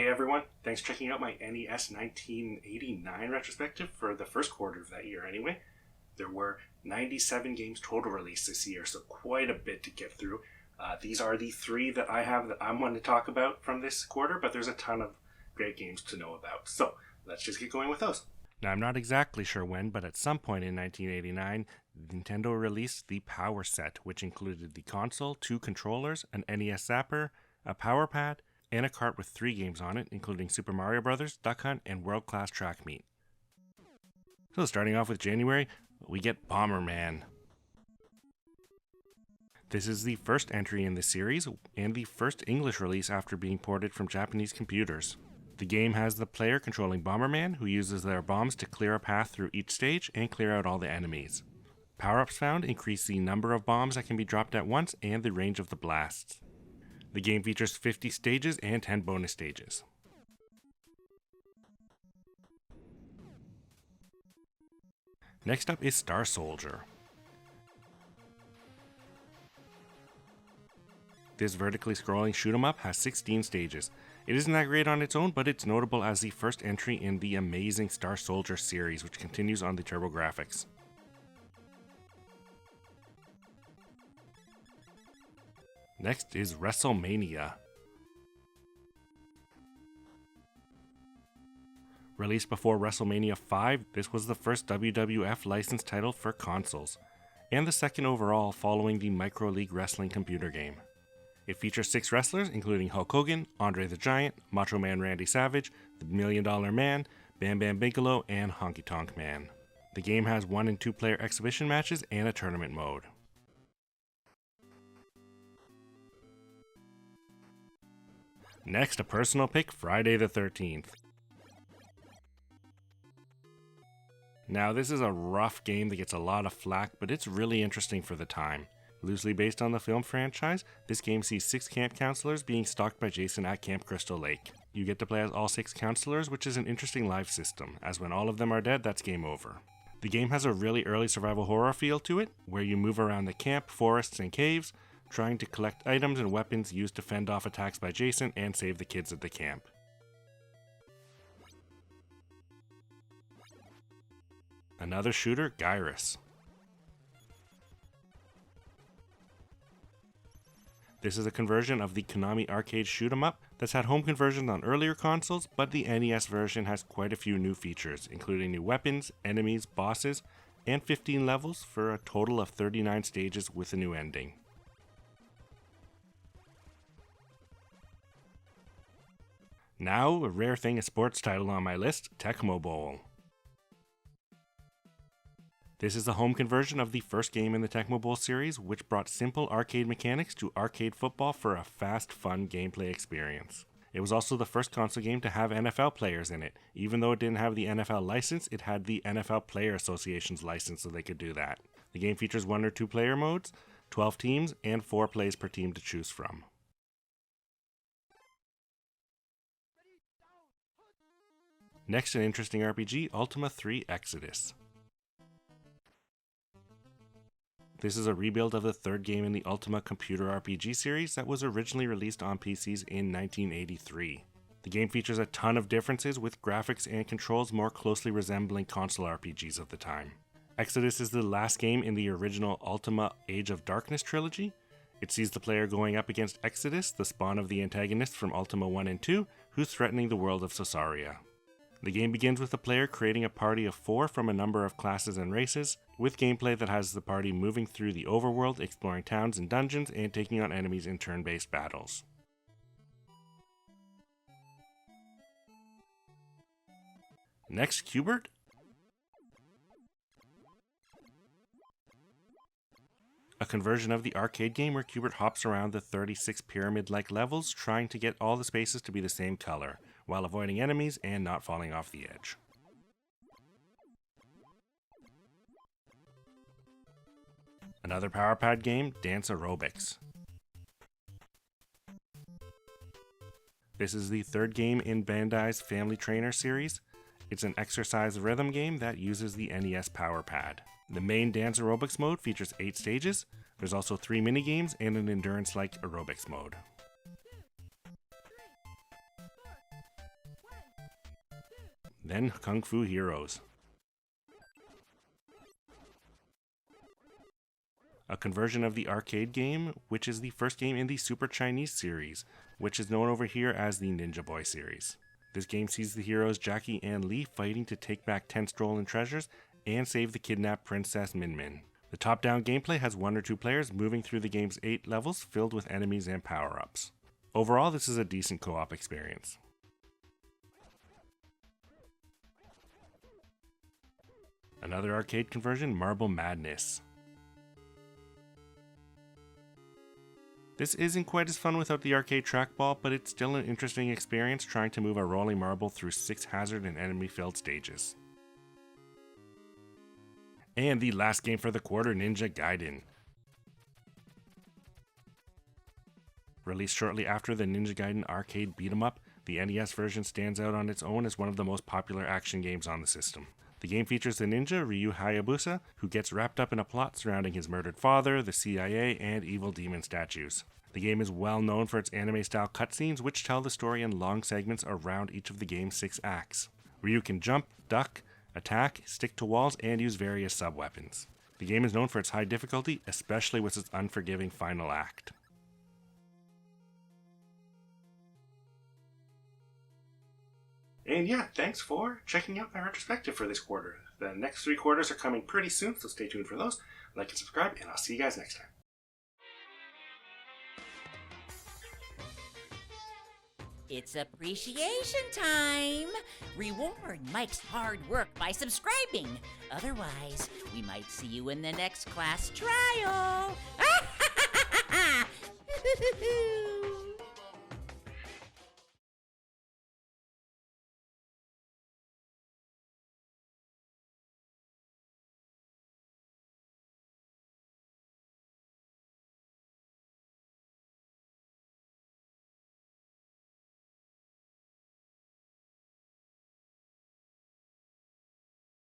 everyone, thanks for checking out my NES 1989 retrospective for the first quarter of that year anyway. There were 97 games total released this year, so quite a bit to get through. These are the three that I have that I'm wanting to talk about from this quarter, but there's a ton of great games to know about. So let's just get going with those. Now, I'm not exactly sure when, but at some point in 1989, Nintendo released the Power Set, which included the console, 2 controllers, an NES Zapper, a Power Pad, and a cart with 3 games on it, including Super Mario Bros., Duck Hunt, and World Class Track Meet. So starting off with January, we get Bomberman. This is the first entry in the series, and the first English release after being ported from Japanese computers. The game has the player controlling Bomberman, who uses their bombs to clear a path through each stage and clear out all the enemies. Power-ups found increase the number of bombs that can be dropped at once and the range of the blasts. The game features 50 stages and 10 bonus stages. Next up is Star Soldier. This vertically scrolling shoot-'em-up has 16 stages. It isn't that great on its own, but it's notable as the first entry in the amazing Star Soldier series, which continues on the TurboGrafx. Next is WrestleMania. Released before WrestleMania 5, this was the first WWF licensed title for consoles, and the second overall following the Micro League Wrestling computer game. It features 6 wrestlers, including Hulk Hogan, Andre the Giant, Macho Man Randy Savage, the $1 Million Man, Bam Bam Bigelow, and Honky Tonk Man. The game has 1 and 2 player exhibition matches and a tournament mode. Next, a personal pick, Friday the 13th. Now, this is a rough game that gets a lot of flack, but it's really interesting for the time. Loosely based on the film franchise, this game sees 6 camp counselors being stalked by Jason at Camp Crystal Lake. You get to play as all 6 counselors, which is an interesting life system, as when all of them are dead, that's game over. The game has a really early survival horror feel to it, where you move around the camp, forests, and caves, trying to collect items and weapons used to fend off attacks by Jason and save the kids at the camp. Another shooter, Gyrus. This is a conversion of the Konami arcade shoot-'em-up that's had home conversions on earlier consoles, but the NES version has quite a few new features, including new weapons, enemies, bosses, and 15 levels for a total of 39 stages with a new ending. Now, a rare thing, a sports title on my list, Tecmo Bowl. This is the home conversion of the first game in the Tecmo Bowl series, which brought simple arcade mechanics to arcade football for a fast, fun gameplay experience. It was also the first console game to have NFL players in it. Even though it didn't have the NFL license, it had the NFL Player Association's license so they could do that. The game features 1 or 2 player modes, 12 teams, and 4 plays per team to choose from. Next, an interesting RPG, Ultima 3 Exodus. This is a rebuild of the 3rd game in the Ultima computer RPG series that was originally released on PCs in 1983. The game features a ton of differences, with graphics and controls more closely resembling console RPGs of the time. Exodus is the last game in the original Ultima Age of Darkness trilogy. It sees the player going up against Exodus, the spawn of the antagonist from Ultima 1 and 2, who's threatening the world of Sosaria. The game begins with the player creating a party of 4 from a number of classes and races, with gameplay that has the party moving through the overworld, exploring towns and dungeons, and taking on enemies in turn-based battles. Next, Q*bert. A conversion of the arcade game where Q*bert hops around the 36 pyramid-like levels, trying to get all the spaces to be the same color, while avoiding enemies and not falling off the edge. Another Power Pad game, Dance Aerobics. This is the 3rd game in Bandai's Family Trainer series. It's an exercise rhythm game that uses the NES Power Pad. The main Dance Aerobics mode features 8 stages. There's also 3 minigames and an endurance-like aerobics mode. then Kung Fu Heroes. A conversion of the arcade game, which is the first game in the Super Chinese series, which is known over here as the Ninja Boy series. This game sees the heroes Jackie and Lee fighting to take back 10 stolen treasures and save the kidnapped Princess Min Min. The top-down gameplay has 1 or 2 players moving through the game's 8 levels filled with enemies and power-ups. Overall, this is a decent co-op experience. Another arcade conversion, Marble Madness. This isn't quite as fun without the arcade trackball, but it's still an interesting experience trying to move a rolling marble through 6 hazard and enemy-filled stages. And the last game for the quarter, Ninja Gaiden. Released shortly after the Ninja Gaiden arcade beat-em-up, the NES version stands out on its own as one of the most popular action games on the system. The game features the ninja Ryu Hayabusa, who gets wrapped up in a plot surrounding his murdered father, the CIA, and evil demon statues. The game is well known for its anime-style cutscenes, which tell the story in long segments around each of the game's 6 acts. Ryu can jump, duck, attack, stick to walls, and use various sub-weapons. The game is known for its high difficulty, especially with its unforgiving final act. And yeah, thanks for checking out my retrospective for this quarter. The next 3 quarters are coming pretty soon, so stay tuned for those. Like and subscribe, and I'll see you guys next time. It's appreciation time! Reward Mike's hard work by subscribing. Otherwise, we might see you in the next class trial.